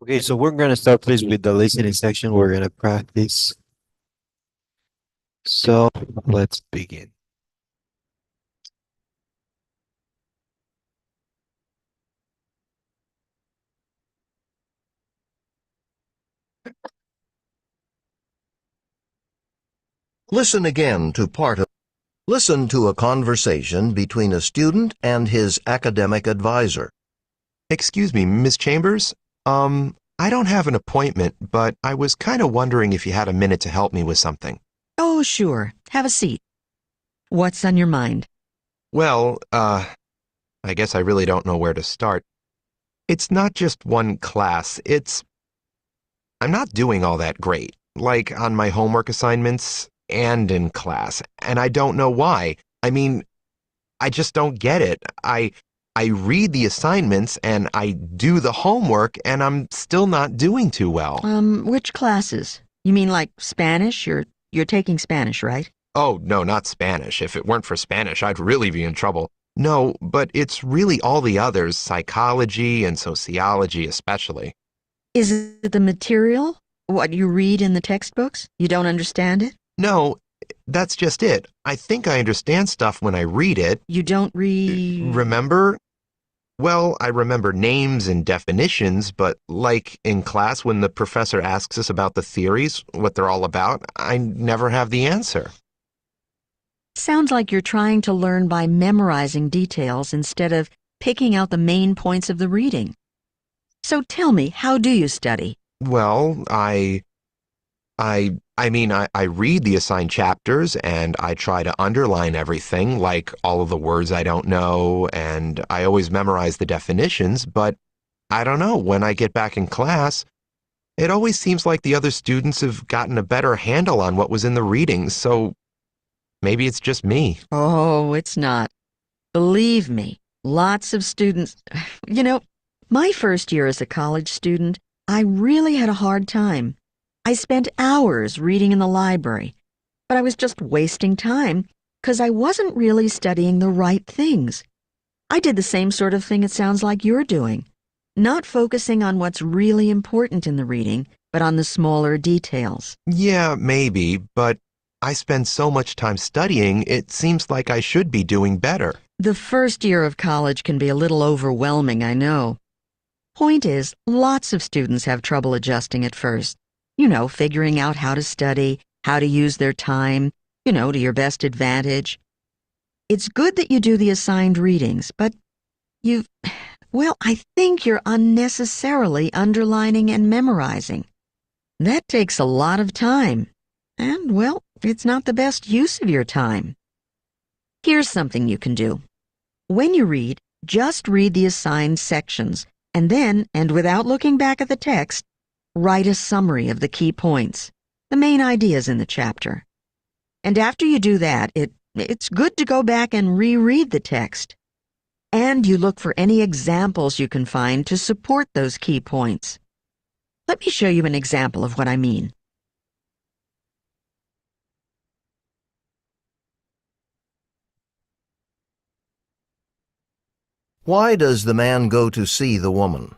Okay, so we're gonna start please with the listening section. We're gonna practice. So let's begin. Listen again to part of. Listen to a conversation between a student and his academic advisor. Excuse me, Miss Chambers? I don't have an appointment, but I was kind of wondering if you had a minute to help me with something. Oh, sure. Have a seat. What's on your mind? Well, I guess I really don't know where to start. It's not just one class, I'm not doing all that great, like on my homework assignments and in class, and I don't know why. I mean, I just don't get it. I read the assignments and I do the homework and I'm still not doing too well. Which classes? You mean like Spanish? You're taking Spanish, right? Oh, no, not Spanish. If it weren't for Spanish, I'd really be in trouble. No, but it's really all the others, psychology and sociology especially. Is it the material? What you read in the textbooks? You don't understand it? No, that's just it. I think I understand stuff when I read it. You don't read... Remember? Well, I remember names and definitions, but like in class when the professor asks us about the theories, what they're all about, I never have the answer. Sounds like you're trying to learn by memorizing details instead of picking out the main points of the reading. So tell me, how do you study? Well, I read the assigned chapters and I try to underline everything, like all of the words I don't know, and I always memorize the definitions, but I don't know, when I get back in class, it always seems like the other students have gotten a better handle on what was in the readings, so maybe it's just me. Oh, it's not. Believe me, lots of students... You know, my first year as a college student, I really had a hard time. I spent hours reading in the library, but I was just wasting time because I wasn't really studying the right things. I did the same sort of thing it sounds like you're doing, not focusing on what's really important in the reading, but on the smaller details. Yeah, maybe, but I spend so much time studying, it seems like I should be doing better. The first year of college can be a little overwhelming, I know. Point is, lots of students have trouble adjusting at first. You know, figuring out how to study, how to use their time, to your best advantage. It's good that you do the assigned readings, but I think you're unnecessarily underlining and memorizing. That takes a lot of time, and, it's not the best use of your time. Here's something you can do. When you read, just read the assigned sections, and then, and without looking back at the text, write a summary of the key points, the main ideas in the chapter. And after you do that, it's good to go back and reread the text. And you look for any examples you can find to support those key points. Let me show you an example of what I mean. Why does the man go to see the woman?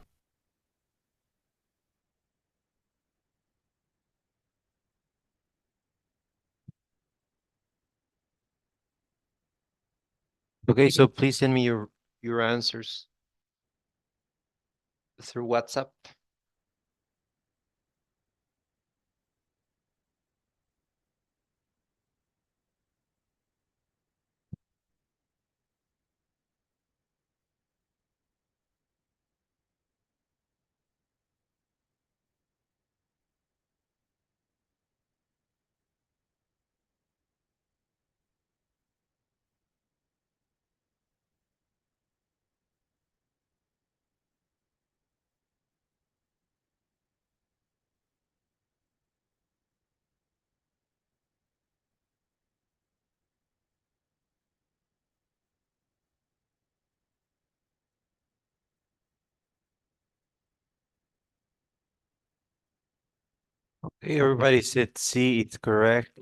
Okay, so please send me your answers through WhatsApp. Okay, everybody said C, it's correct.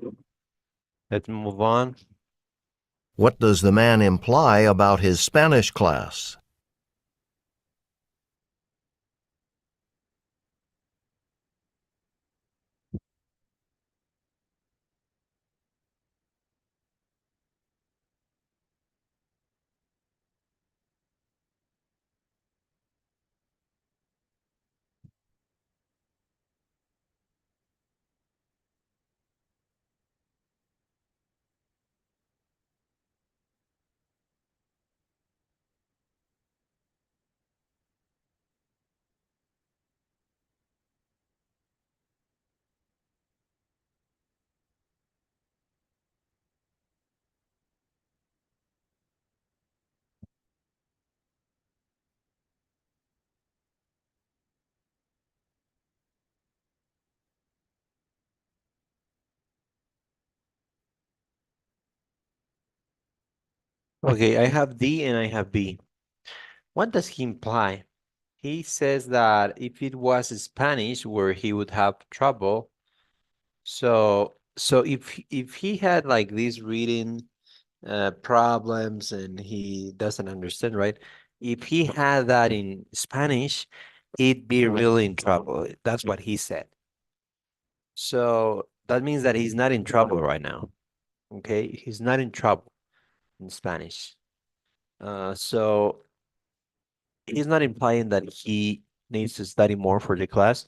Let's move on. What does the man imply about his Spanish class? Okay, I have D and I have B. What does he imply? He says that if it was Spanish where he would have trouble, so if he had like these reading problems and he doesn't understand, right? If he had that in Spanish, he'd be really in trouble. That's what he said. So that means that he's not in trouble right now. Okay, he's not in trouble in Spanish. So he's not implying that he needs to study more for the class,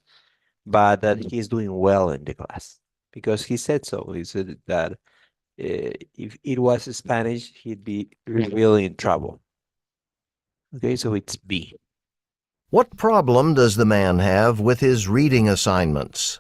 but that he's doing well in the class because he said so. He said that if it was Spanish, he'd be really in trouble. Okay, so it's B. What problem does the man have with his reading assignments?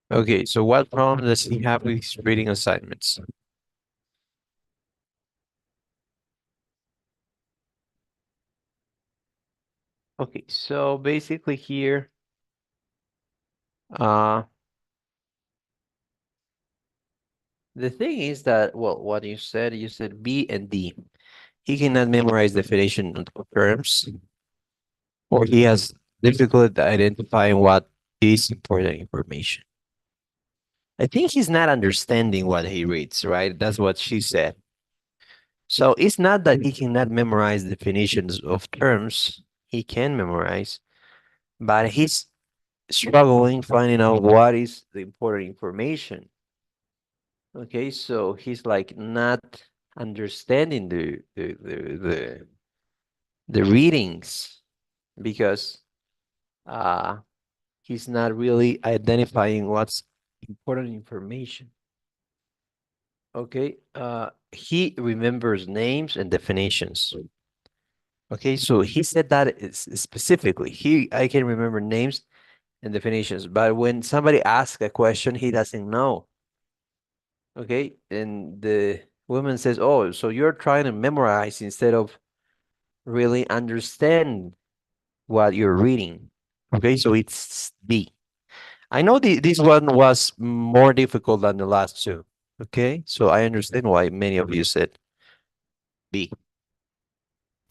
Okay, so what problem does he have with his reading assignments? Okay, so basically here, uh, the thing is that, well, what you said B and D. He cannot memorize definition of terms, or he has difficulty identifying what is important information. I think he's not understanding what he reads, right? That's what she said. So it's not that he cannot memorize definitions of terms. He can memorize, but he's struggling finding out what is the important information. Okay, so he's like not understanding the readings because uh he's not really identifying what's important information. Okay, he remembers names and definitions. Okay, so he said that specifically. I can remember names and definitions, but when somebody asks a question, he doesn't know. Okay, and the woman says, "Oh, so you're trying to memorize instead of really understand what you're reading." Okay, so it's B. I know this one was more difficult than the last two. Okay, so I understand why many of you said B.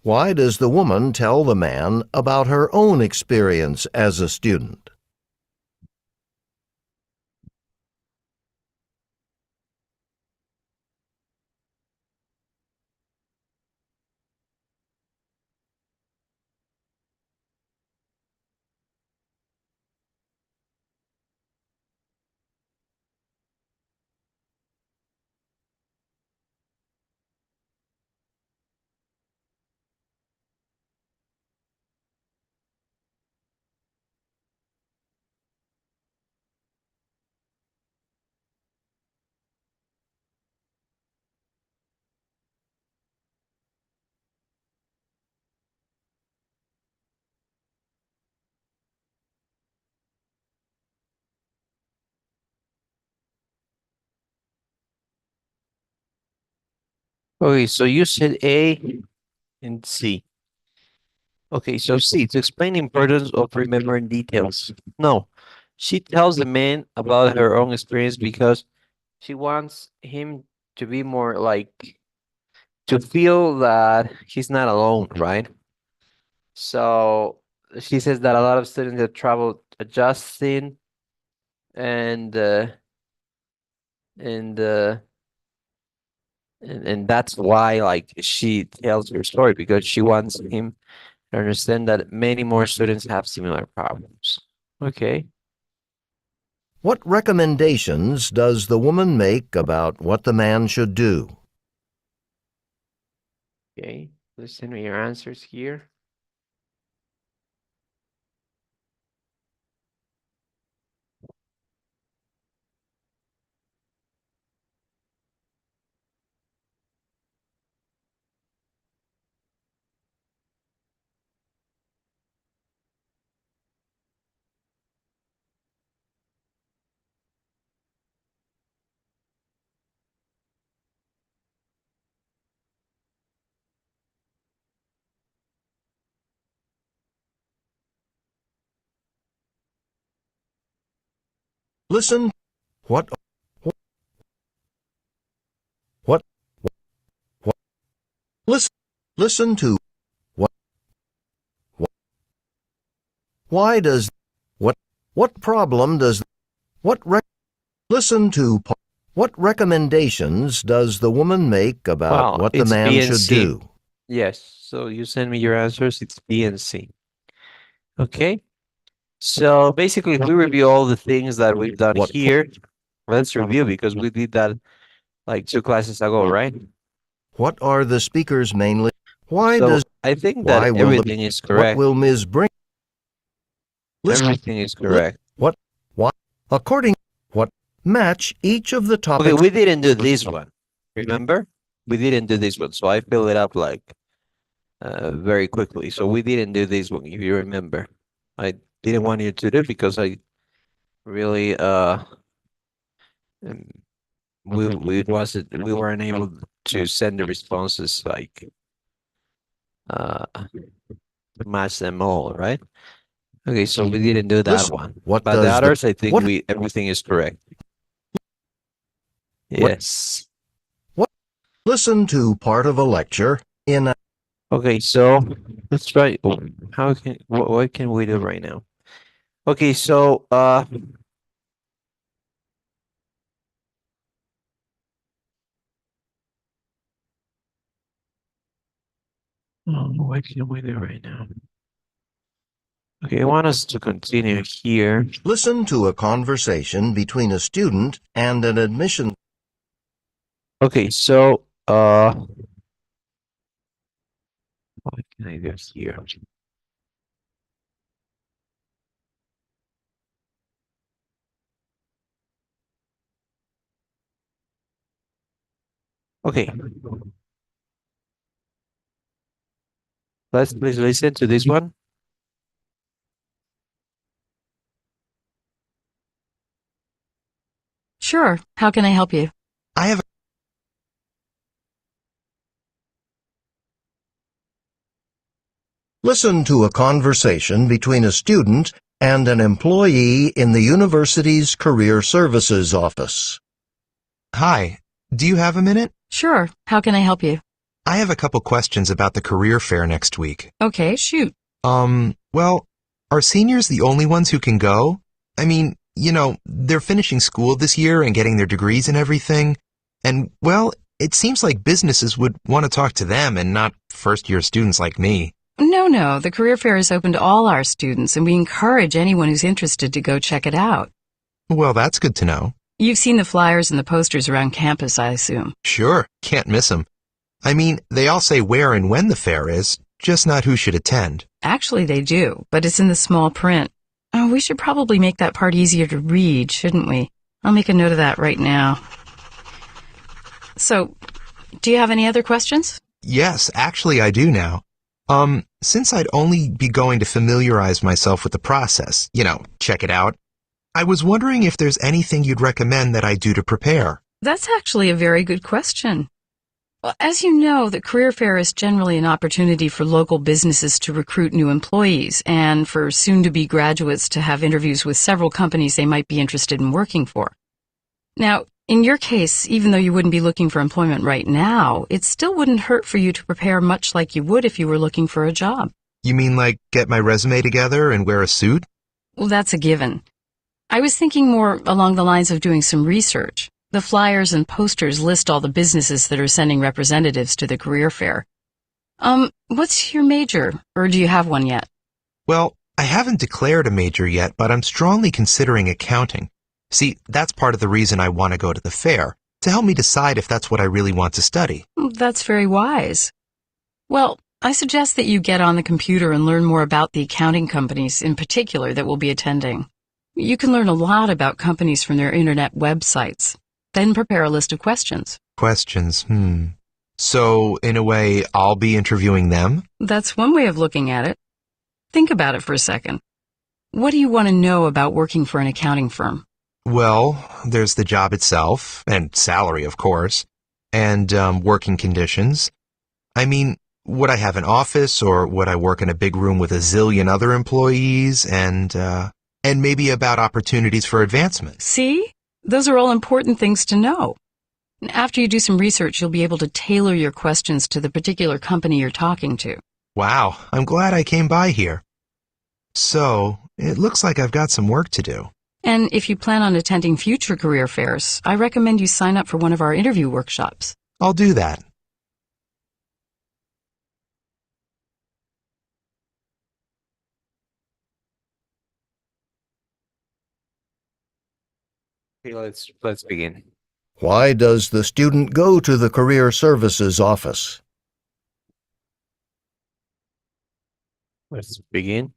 Why does the woman tell the man about her own experience as a student? Okay, so you said A and C. Okay, so C, to explain the importance of remembering details. No, she tells the man about her own experience because she wants him to be more like, to feel that he's not alone, right? So she says that a lot of students have trouble adjusting and and and that's why like she tells her story because she wants him to understand that many more students have similar problems. Okay. What recommendations does the woman make about what the man should do? Okay. Please send me your answers here. Listen. What? What? What? Listen. Listen to. What? What? Why does? What? What problem does? What? Listen to. What recommendations does the woman make about Well, what the it's B man and should C. do? Yes. So you send me your answers. It's B and C. Okay. So basically, if we review all the things that we've done What? here, let's review because we did that like 2 classes ago, right? What are the speakers mainly? Why So does? I think Why that will the? everything is What correct. will Ms. bring? Listen. Everything is correct. What? What? According. What? Match each of the Okay, topics. we didn't do this one. Remember? We didn't do this one. So I filled it up like very quickly. So we didn't do this one, if you remember. I didn't want you to do it because I really um, we weren't able to send the responses like match them all, right? Okay, so we didn't do that Listen, one. what But the does others, I think what- everything is correct. What- Yes. Listen to part of a lecture in. Okay, so let's try. How can what can we do right now? Okay, so what can we do right now? Okay, I want us to continue here. Listen to a conversation between a student and an admission. Okay, so what can I do here? Okay. Let's please listen to this one. Sure. How can I help you? I have Listen to a conversation between a student and an employee in the university's career services office. Hi, do you have a minute? Sure. How can I help you? I have a couple questions about the career fair next week. Okay, shoot. Well, are seniors the only ones who can go? I mean, they're finishing school this year and getting their degrees and everything. And, well, it seems like businesses would want to talk to them and not first-year students like me. No. The career fair is open to all our students, and we encourage anyone who's interested to go check it out. Well, that's good to know. You've seen the flyers and the posters around campus, I assume. Sure, can't miss them. I mean, they all say where and when the fair is, just not who should attend. Actually, they do, but it's in the small print. Oh, we should probably make that part easier to read, shouldn't we? I'll make a note of that right now. So, do you have any other questions? Yes, actually I do now. Since I'd only be going to familiarize myself with the process, check it out, I was wondering if there's anything you'd recommend that I do to prepare. That's actually a very good question. Well, as you know, the career fair is generally an opportunity for local businesses to recruit new employees and for soon-to-be graduates to have interviews with several companies they might be interested in working for. Now, in your case, even though you wouldn't be looking for employment right now, it still wouldn't hurt for you to prepare much like you would if you were looking for a job. You mean like get my resume together and wear a suit? Well, that's a given. I was thinking more along the lines of doing some research. The flyers and posters list all the businesses that are sending representatives to the career fair. What's your major, or do you have one yet? Well, I haven't declared a major yet, but I'm strongly considering accounting. See, that's part of the reason I want to go to the fair, to help me decide if that's what I really want to study. That's very wise. Well, I suggest that you get on the computer and learn more about the accounting companies in particular that will be attending. You can learn a lot about companies from their internet websites. Then prepare a list of questions. Questions, So, in a way, I'll be interviewing them? That's one way of looking at it. Think about it for a second. What do you want to know about working for an accounting firm? Well, there's the job itself, and salary, of course, and working conditions. I mean, would I have an office, or would I work in a big room with a zillion other employees, and maybe about opportunities for advancement? See? Those are all important things to know. And after you do some research, you'll be able to tailor your questions to the particular company you're talking to. Wow, I'm glad I came by here. So, it looks like I've got some work to do. And if you plan on attending future career fairs, I recommend you sign up for one of our interview workshops. I'll do that. Okay, let's begin. Why does the student go to the Career Services office? Let's begin.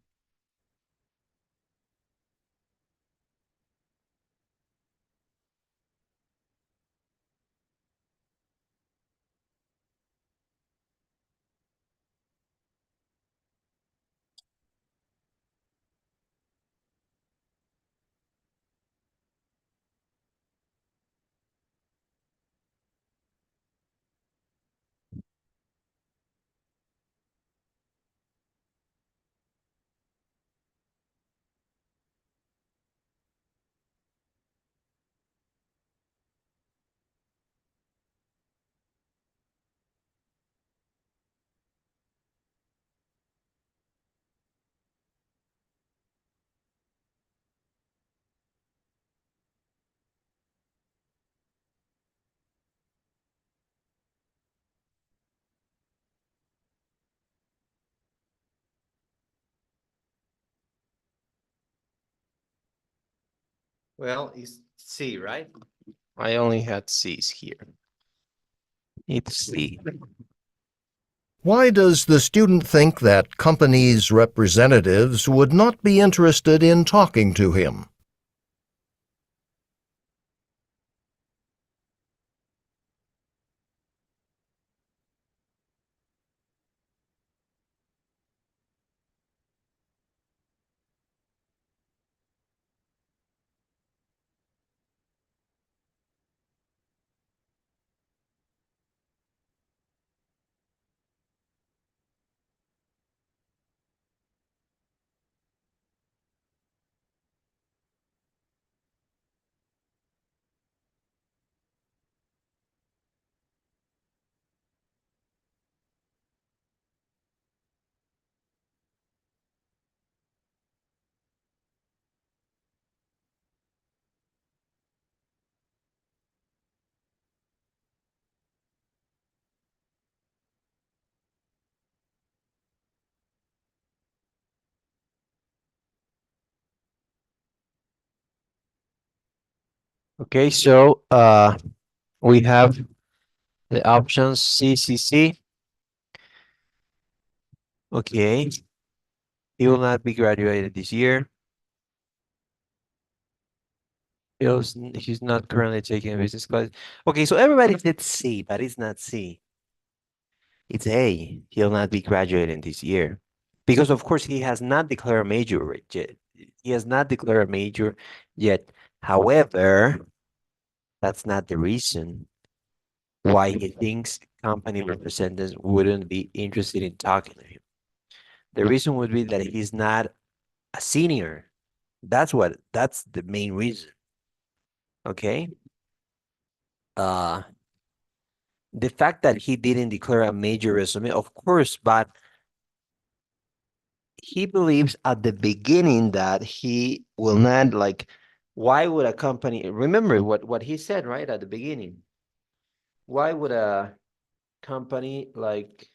Well, it's C, right? I only had C's here. It's C. Why does the student think that companies' representatives would not be interested in talking to him? Okay, so we have the options C, C, C. Okay. He will not be graduated this year. He's not currently taking a business class. Okay, so everybody said C, but it's not C. It's A. He'll not be graduating this year. Because of course he has not declared a major yet. He has not declared a major yet. However, that's not the reason why he thinks company representatives wouldn't be interested in talking to him. The reason would be that he's not a senior. That's the main reason. Okay. The fact that he didn't declare a major resume, of course, but he believes at the beginning that he will not Why would a company, remember what he said right at the beginning? Why would a company like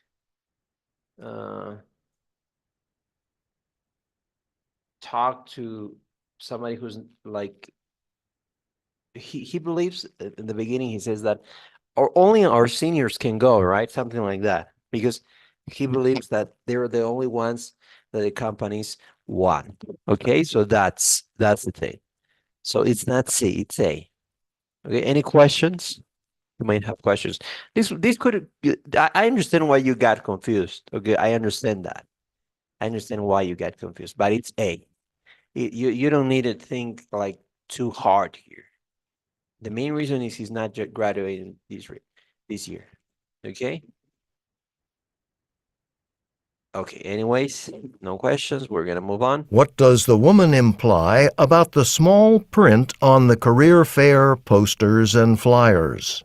talk to somebody who's like he believes in the beginning he says that or only our seniors can go, right? Something like that. Because he believes that they're the only ones that the companies want. Okay, so that's the thing. So it's not C, it's A. Okay, any questions? You might have questions. This could I understand why you got confused. Okay, I understand that. I understand why you got confused, but it's A. You don't need to think like too hard here. The main reason is he's not graduating this year. Okay. Okay. Anyways, no questions. We're gonna move on. What does the woman imply about the small print on the career fair posters and flyers?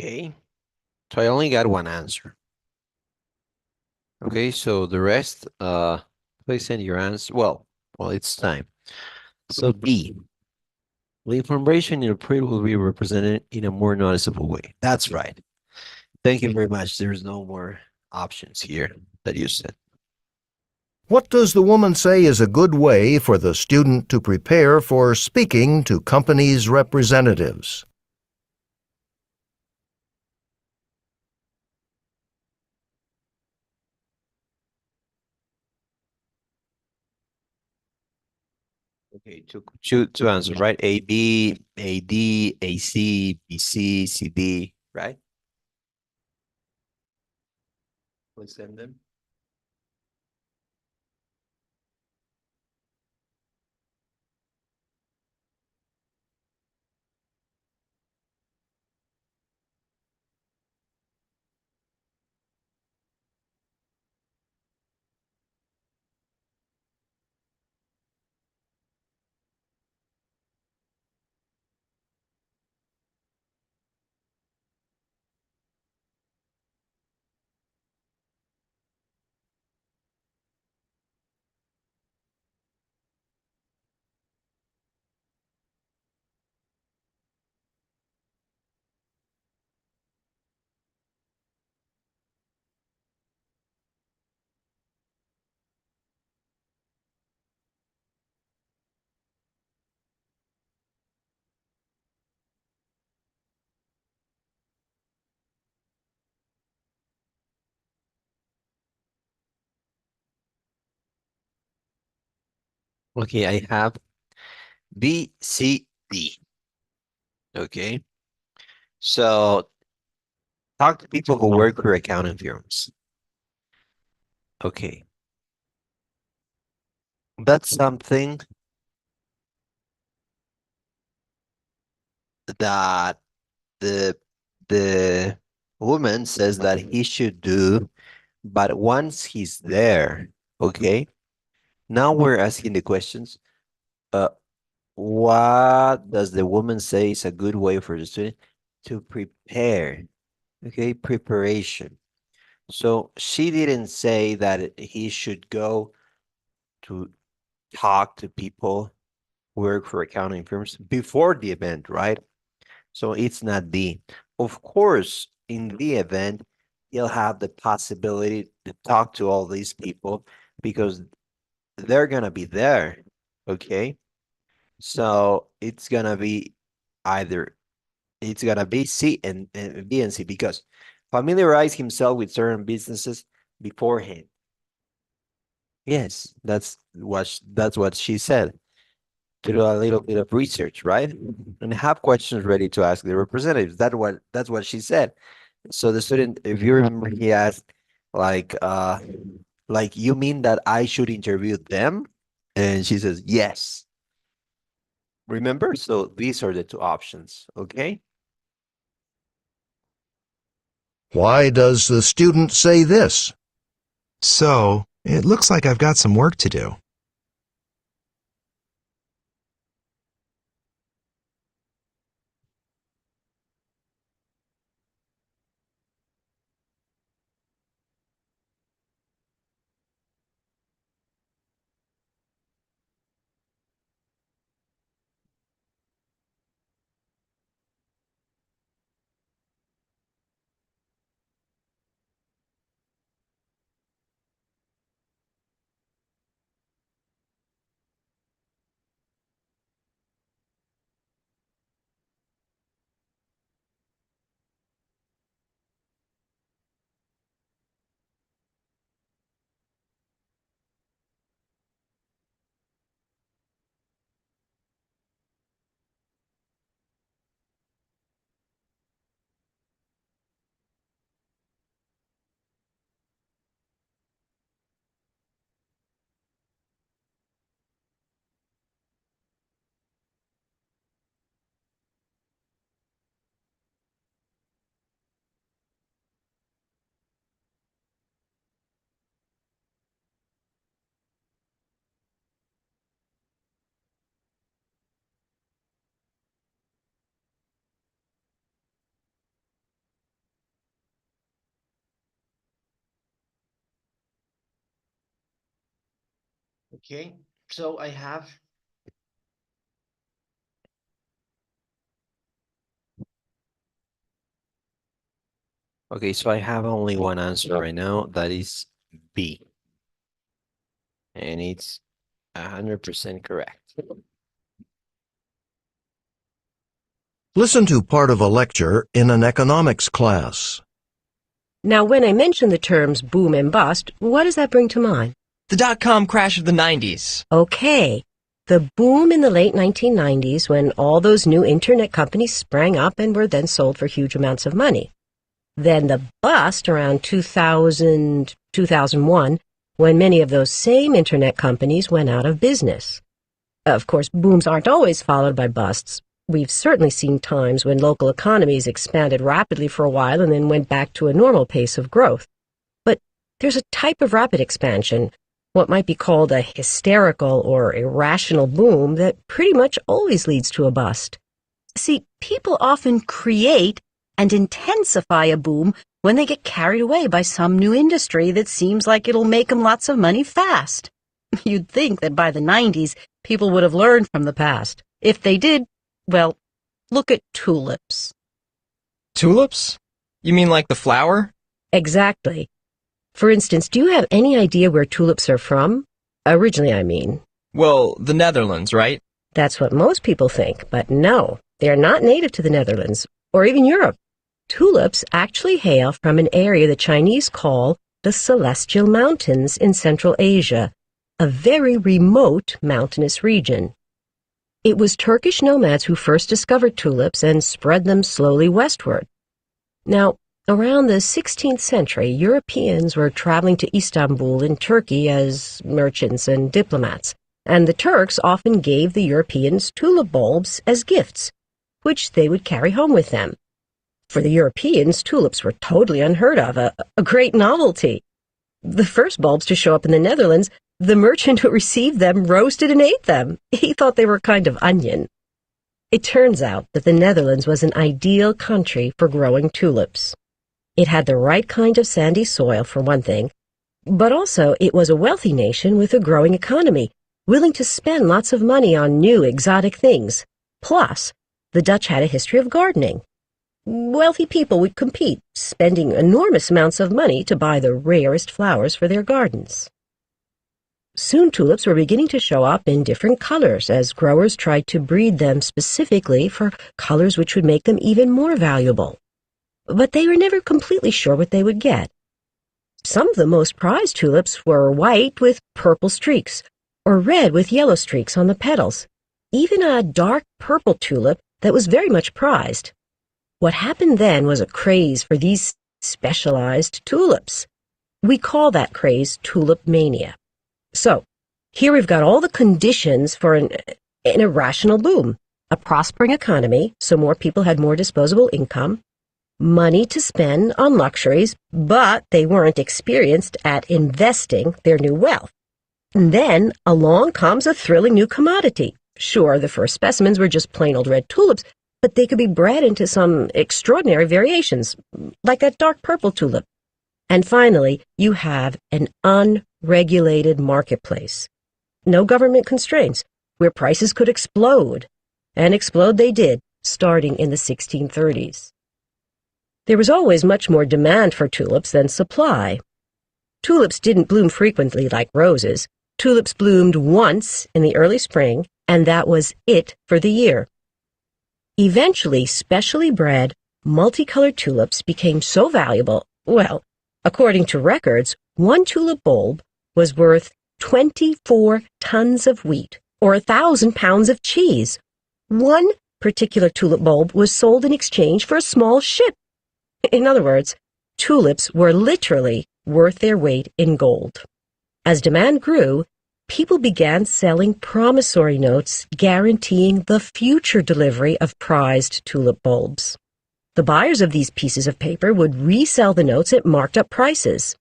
Okay. So I only got one answer. Okay, so the rest, please send your answer. Well, it's time. So D, the information in the print will be represented in a more noticeable way. That's right. Thank you very much. There's no more options here that you said. What does the woman say is a good way for the student to prepare for speaking to companies' representatives? Okay, two answers, right? A, B, A, D, A, C, B, C, C, D, right? Please send them. Okay, I have B, C, D. Okay. So talk to people who work for accounting firms. Okay. That's something that the the woman says that he should do, but once he's there, okay, now we're asking the questions. Uh, what does the woman say is a good way for the student to prepare? Okay, preparation. So she didn't say that he should go to talk to people who work for accounting firms before the event, right? So it's not D. Of course, in the event, you'll have the possibility to talk to all these people because they're gonna be there, okay? So it's gonna be either it's gonna be C and B and C because familiarize himself with certain businesses beforehand. Yes, that's what she said. To do a little bit of research, right? And have questions ready to ask the representatives. That's what she said. So the student, if you remember, he asked like you mean that I should interview them? And she says, yes. Remember? So these are the two options, okay? Why does the student say this? So, it looks like I've got some work to do. Okay, so I have okay, so I have only one answer right now, that is B. And it's 100% correct. Listen to part of a lecture in an economics class. Now, when I mention the terms boom and bust, what does that bring to mind? The dot-com crash of the 90s. Okay, the boom in the late 1990s when all those new internet companies sprang up and were then sold for huge amounts of money. Then the bust around 2000, 2001, when many of those same internet companies went out of business. Of course, booms aren't always followed by busts. We've certainly seen times when local economies expanded rapidly for a while and then went back to a normal pace of growth. But there's a type of rapid expansion, what might be called a hysterical or irrational boom, that pretty much always leads to a bust. See, people often create and intensify a boom when they get carried away by some new industry that seems like it'll make them lots of money fast. You'd think that by the 90s, people would have learned from the past. If they did, well, look at tulips. Tulips? You mean like the flower? Exactly. For instance, do you have any idea where tulips are from? Originally, I mean. Well, the Netherlands, right? That's what most people think, but no, they're not native to the Netherlands, or even Europe. Tulips actually hail from an area the Chinese call the Celestial Mountains in Central Asia, a very remote mountainous region. It was Turkish nomads who first discovered tulips and spread them slowly westward. Now, around the 16th century, Europeans were traveling to Istanbul in Turkey as merchants and diplomats, and the Turks often gave the Europeans tulip bulbs as gifts, which they would carry home with them. For the Europeans, tulips were totally unheard of, a great novelty. The first bulbs to show up in the Netherlands, the merchant who received them roasted and ate them. He thought they were kind of onion. It turns out that the Netherlands was an ideal country for growing tulips. It had the right kind of sandy soil, for one thing, but also it was a wealthy nation with a growing economy, willing to spend lots of money on new exotic things. Plus, the Dutch had a history of gardening. Wealthy people would compete, spending enormous amounts of money to buy the rarest flowers for their gardens. Soon tulips were beginning to show up in different colors as growers tried to breed them specifically for colors which would make them even more valuable. But they were never completely sure what they would get. Some of the most prized tulips were white with purple streaks, or red with yellow streaks on the petals, even a dark purple tulip that was very much prized. What happened then was a craze for these specialized tulips. We call that craze tulip mania. So, here we've got all the conditions for an irrational boom. A prospering economy, so more people had more disposable income, money to spend on luxuries, but they weren't experienced at investing their new wealth. And then along comes a thrilling new commodity. Sure, the first specimens were just plain old red tulips, but they could be bred into some extraordinary variations, like that dark purple tulip. And finally, you have an unregulated marketplace. No government constraints, where prices could explode. And explode they did, starting in the 1630s. There was always much more demand for tulips than supply. Tulips didn't bloom frequently like roses. Tulips bloomed once in the early spring, and that was it for the year. Eventually, specially bred, multicolored tulips became so valuable, well, according to records, one tulip bulb was worth 24 tons of wheat, or 1,000 pounds of cheese. One particular tulip bulb was sold in exchange for a small ship. In other words, tulips were literally worth their weight in gold. As demand grew, people began selling promissory notes guaranteeing the future delivery of prized tulip bulbs. The buyers of these pieces of paper would resell the notes at marked up prices.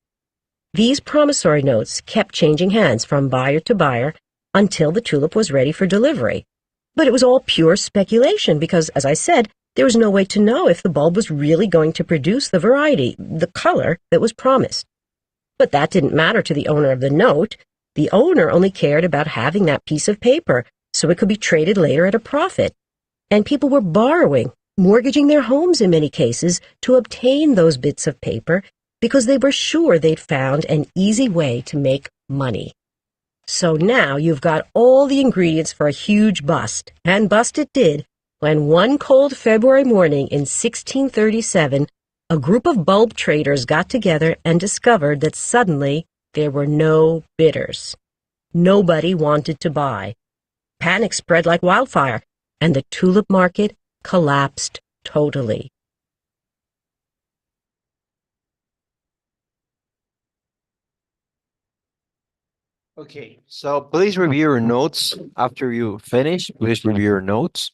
These promissory notes kept changing hands from buyer to buyer until the tulip was ready for delivery. But it was all pure speculation because, as I said, there was no way to know if the bulb was really going to produce the variety, the color that was promised. But that didn't matter to the owner of the note. The owner only cared about having that piece of paper so it could be traded later at a profit. And people were borrowing, mortgaging their homes in many cases to obtain those bits of paper because they were sure they'd found an easy way to make money. So now you've got all the ingredients for a huge bust, and bust it did, when one cold February morning in 1637, a group of bulb traders got together and discovered that suddenly there were no bidders. Nobody wanted to buy. Panic spread like wildfire, and the tulip market collapsed totally. Okay, so please review your notes after you finish. Please review your notes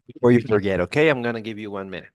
before you forget, okay? I'm gonna give you 1 minute.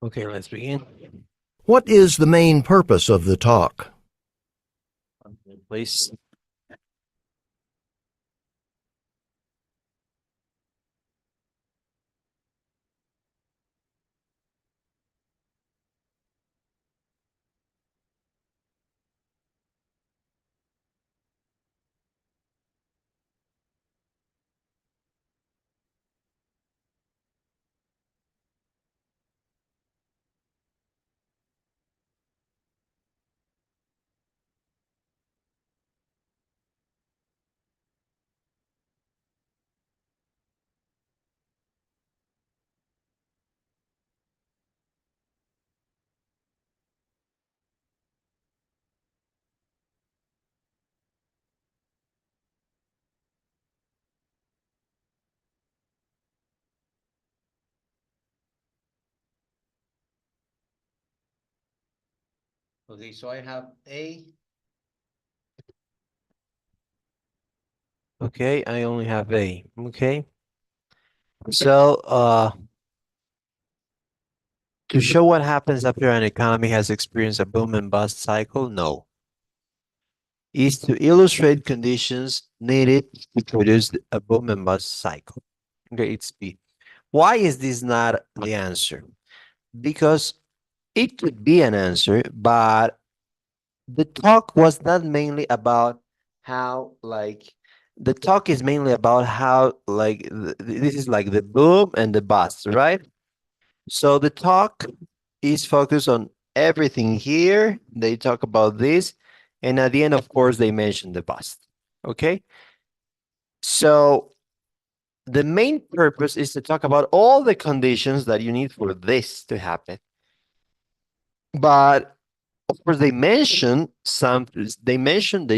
Okay, let's begin. What is the main purpose of the talk? Please. Okay, so I have A. Okay, I only have A. Okay. So, to show what happens after an economy has experienced a boom and bust cycle, no. Is to illustrate conditions needed to produce a boom and bust cycle. Okay, it's B. Why is this not the answer? Because it could be an answer, but the talk was not mainly about how, like, the talk is mainly about how, like, this is like the boom and the bust, right? So the talk is focused on everything here. They talk about this, and at the end, of course, they mention the bust. Okay? So the main purpose is to talk about all the conditions that you need for this to happen. But of course, they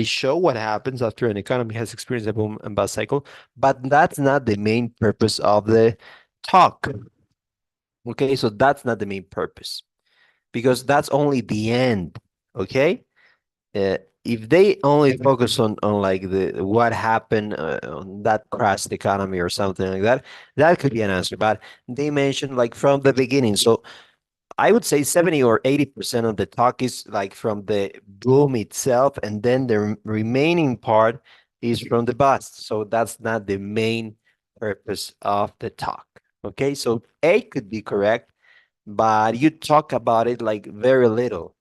show what happens after an economy has experienced a boom and bust cycle, but that's not the main purpose of the talk. Okay, so that's not the main purpose because that's only the end. Okay, if they only focus on like the what happened on that crashed economy or something like that, that could be an answer. But they mentioned like from the beginning, so I would say 70 or 80% of the talk is like from the boom itself, and then the remaining part is from the bust. So that's not the main purpose of the talk. Okay, so A could be correct, but you talk about it like very little.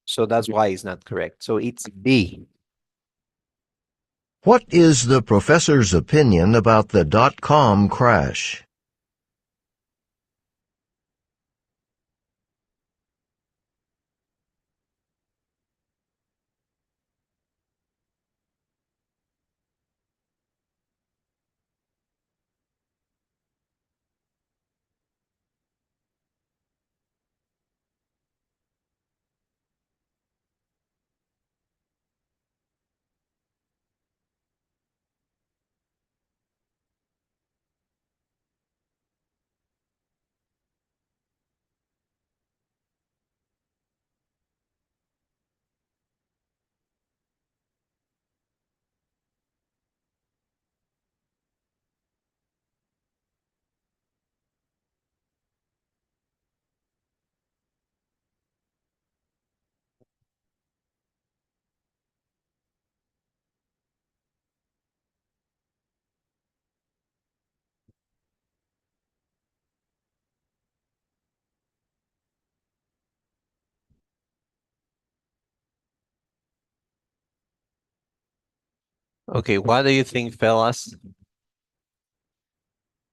So that's why it's not correct. So it's B. What is the professor's opinion about the dot-com crash? Okay, what do you think, fellas?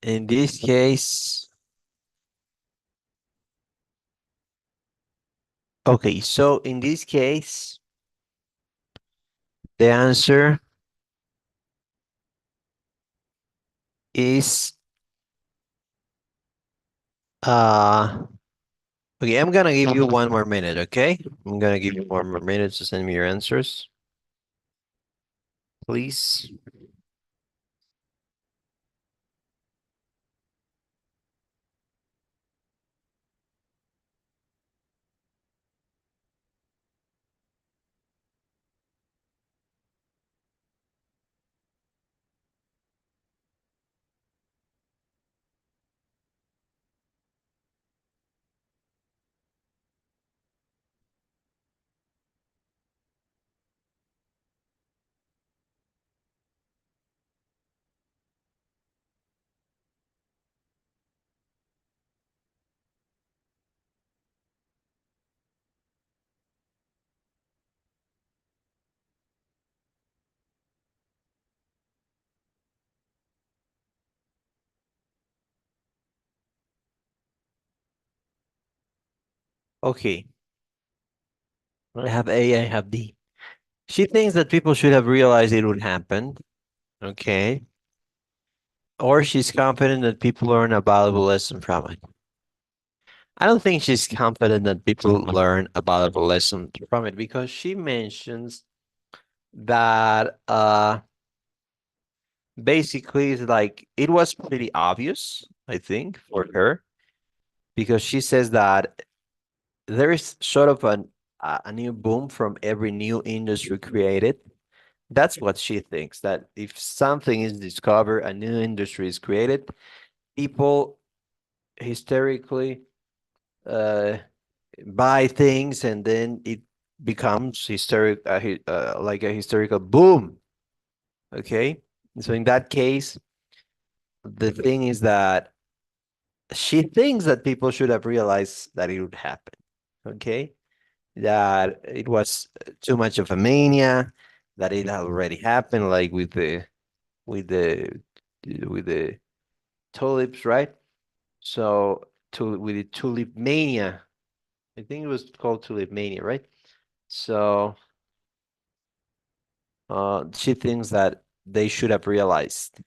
In this case, okay, so in this case, the answer is okay, I'm gonna give you one more minute, okay? I'm gonna give you one more minute to send me your answers. Please. Okay. I have A, I have D. She thinks that people should have realized it would happen. Okay. Or she's confident that people learn a valuable lesson from it. I don't think she's confident that people learn a valuable lesson from it because she mentions that basically it's like it was pretty obvious, I think, for her, because she says that there is sort of an a new boom from every new industry created. That's what she thinks, that if something is discovered, a new industry is created, people hysterically uh, buy things, and then it becomes like a historical boom. Okay, so in that case, the thing is that she thinks that people should have realized that it would happen. Okay, that it was too much of a mania, that it had already happened, like with the with the tulips, right? So with the tulip mania, I think it was called tulip mania, right? So she thinks that they should have realized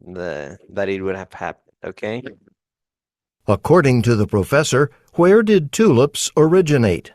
that it would have happened. Okay. According to the professor, where did tulips originate?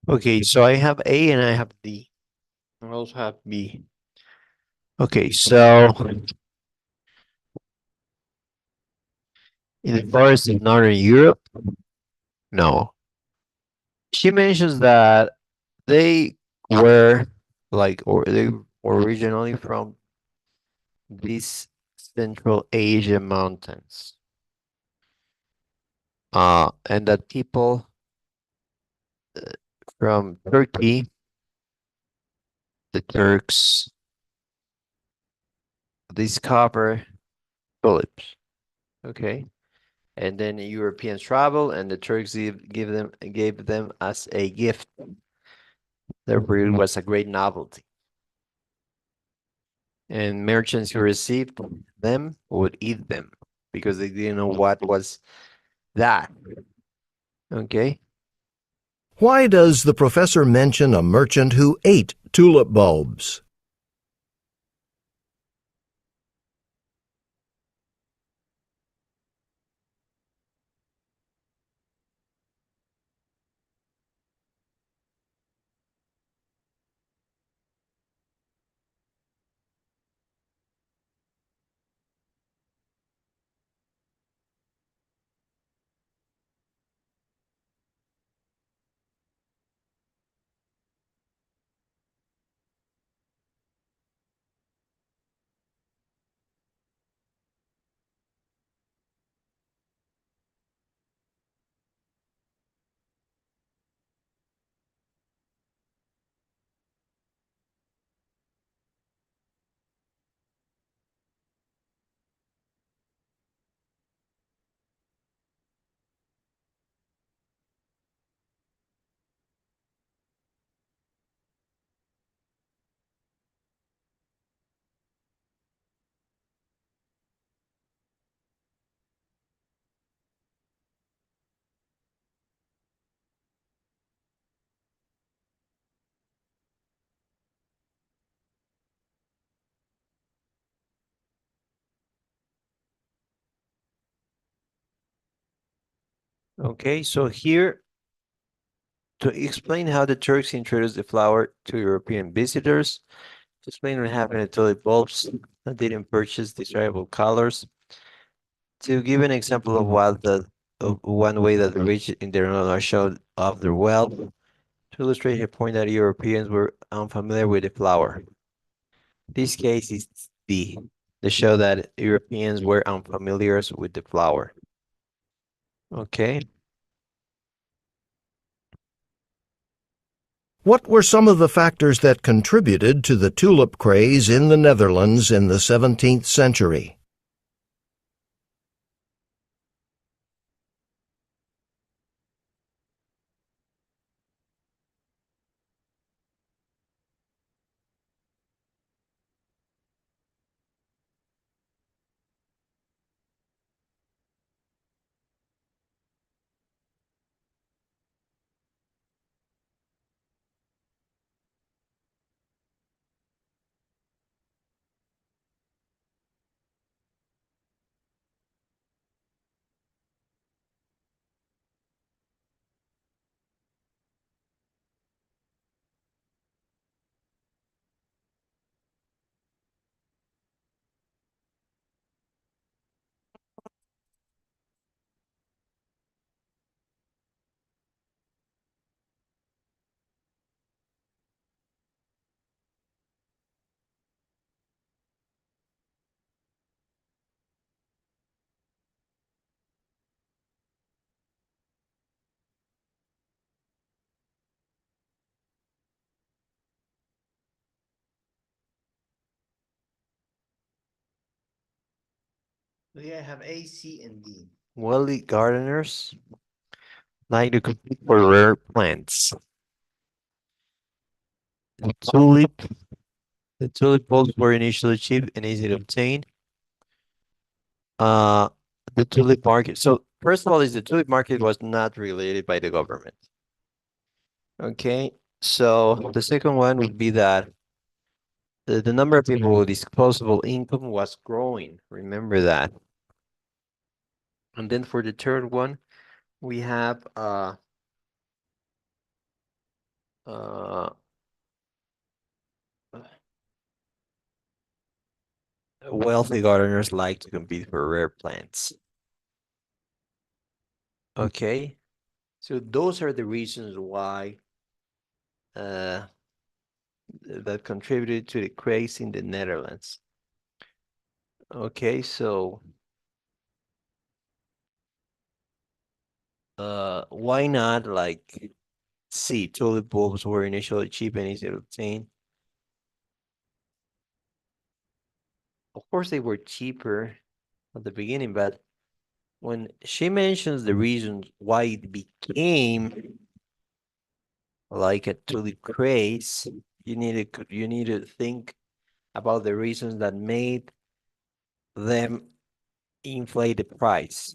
Okay, so I have A and I have D. I also have B. Okay, so in the forest of Northern Europe, no. She mentions that they were or they were originally from these Central Asia mountains. And that people from Turkey, the Turks, discover tulips. Okay. And then the Europeans travel, and the Turks gave them as a gift. Therefore, it was a great novelty. And merchants who received them would eat them because they didn't know what was that. Okay. Why does the professor mention a merchant who ate tulip bulbs? Okay, so here to explain how the Turks introduced the flower to European visitors, to explain what happened to tulip bulbs that didn't purchase desirable colors, to give an example of one way that the rich in their own showed off their wealth, To illustrate her point that Europeans were unfamiliar with the flower. This case is D, to show that Europeans were unfamiliar with the flower. Okay. What were some of the factors that contributed to the tulip craze in the Netherlands in the 17th century? Yeah, I have A, C, and D. Wealthy gardeners like to compete for rare plants. The tulip, the tulip bulbs were initially cheap and easy to obtain. Uh, the tulip market. So first of all, is the tulip market was not regulated by the government. Okay, so the second one would be that the number of people with disposable income was growing. Remember that. And then for the third one, we have uh wealthy gardeners like to compete for rare plants. Okay, so those are the reasons why uh that contributed to the craze in the Netherlands. Okay, so why not like see tulip bulbs were initially cheap and easy to obtain? Of course, they were cheaper at the beginning, but when she mentions the reasons why it became like a tulip craze, you need to think about the reasons that made them inflate the price.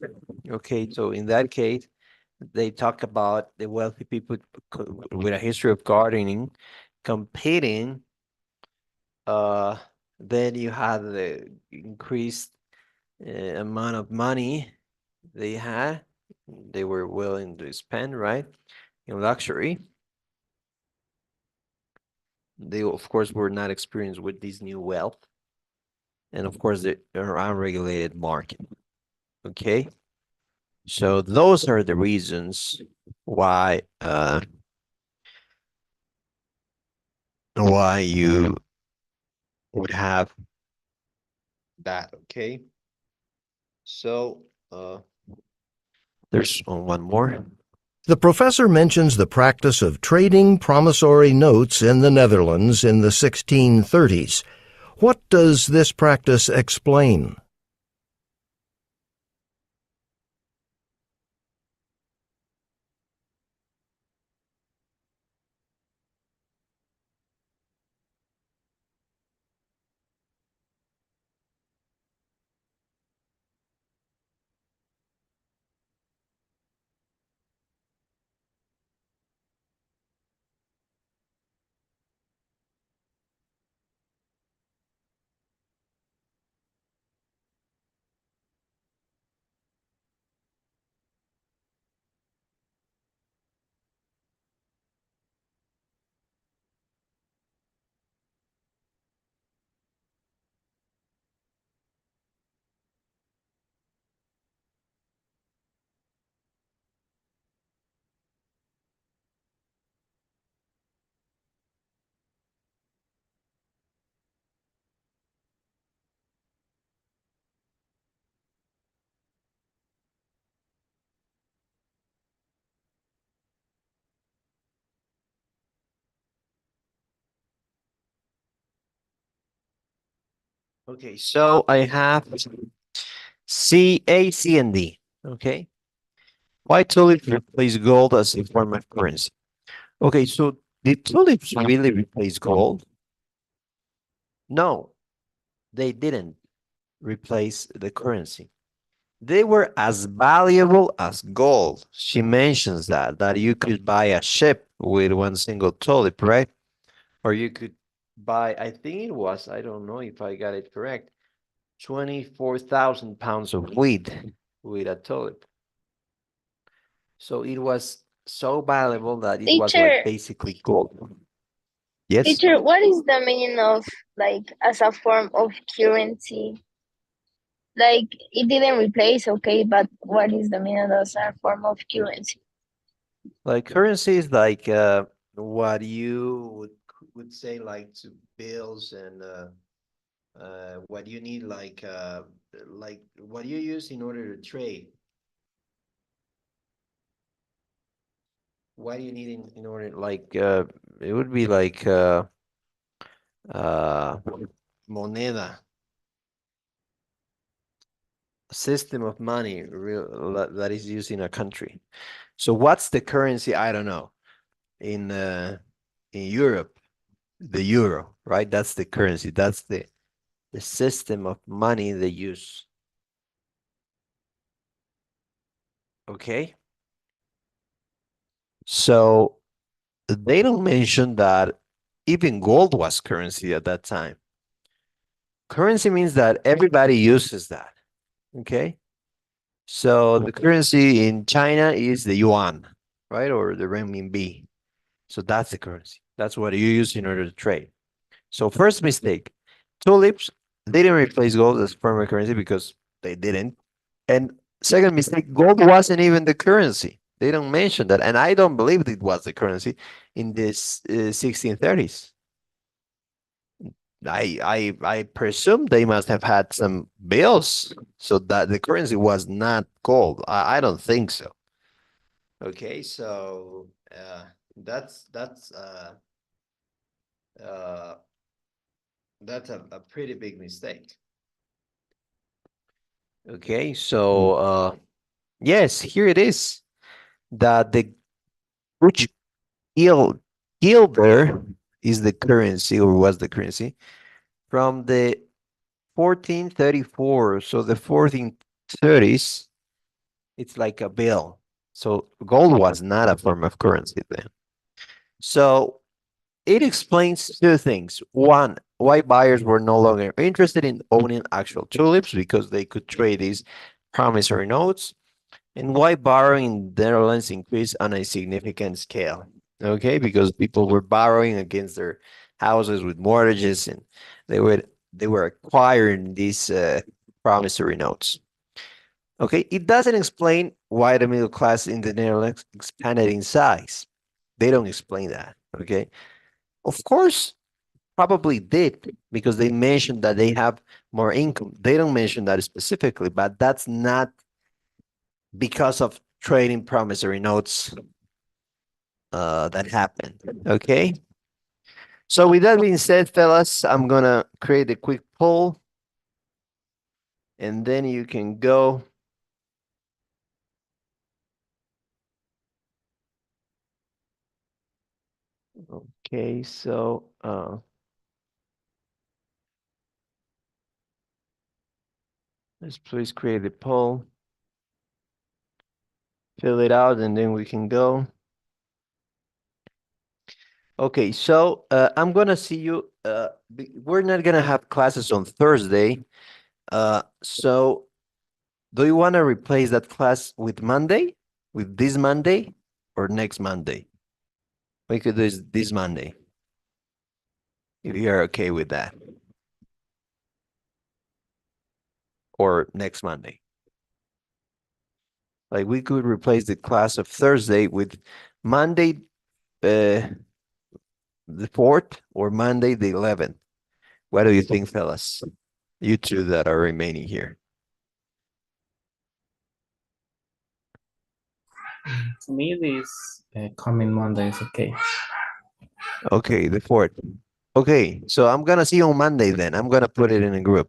Okay, so in that case, they talk about the wealthy people with a history of gardening competing. Uh, then you had the increased amount of money they had, they were willing to spend, right, in luxury. They, of course, were not experienced with this new wealth. And of course, the unregulated market. Okay. So those are the reasons why you would have that. Okay. So there's one more. The professor mentions the practice of trading promissory notes in the Netherlands in the 1630s. What does this practice explain? Okay, so I have C, A, C, and D. Okay. Why tulips replace gold as a form of currency? Okay, so did tulips really replace gold? No, they didn't replace the currency. They were as valuable as gold. She mentions that you could buy a ship with one single tulip, right? Or you could buy, I think it was, I don't know if I got it correct, 24,000 pounds of wheat with a tulip. So it was so valuable that it was like Teacher, basically gold. Yes. teacher, what is the meaning of like as a form of currency? Like it didn't replace, okay, but what is the meaning as a form of currency? Like currency is like what you would say like to bills and what you need like what you use in order to trade. What do you need in order like it would be like uh moneda, system of money that is used in a country. So what's the currency? I don't know. In Europe, the euro, right? That's the currency. That's the system of money they use. Okay. So they don't mention that even gold was currency at that time. Currency means that everybody uses that. Okay. So the currency in China is the yuan, right? Or the renminbi. So that's the currency. That's what you use in order to trade. So first mistake, tulips, they didn't replace gold as primary currency because they didn't. And second mistake, gold wasn't even the currency. They don't mention that. And I don't believe it was the currency in this 1630s. I presume they must have had some bills so that the currency was not gold. I don't think so. Okay, so uh that's a pretty big mistake. Okay, so yes, here it is that the which gilder is the currency or was the currency from the 1434. So the 1430s, it's like a bill. So gold was not a form of currency then. So it explains two things. One, why buyers were no longer interested in owning actual tulips because they could trade these promissory notes, and why borrowing in the Netherlands increased on a significant scale. Okay, because people were borrowing against their houses with mortgages, and they were acquiring these promissory notes. Okay, it doesn't explain why the middle class in the Netherlands expanded in size. They don't explain that. Okay, of course, probably did because they mentioned that they have more income. They don't mention that specifically, but that's not because of trading promissory notes that happened. Okay. So with that being said, fellas, I'm gonna create a quick poll, and then you can go. Okay, so let's please create the poll, fill it out, and then we can go. Okay, so I'm gonna see you. We're not gonna have classes on Thursday. So do you want to replace that class with Monday, with this Monday, or next Monday? We could do this Monday, if you're okay with that, or next Monday. Like we could replace the class of Thursday with Monday, the 4th, or Monday, the 11th. What do you think, fellas? You two that are remaining here. For me, this coming Monday is okay. Okay, the 4th. Okay, so I'm gonna see you on Monday then. I'm gonna put it in a group.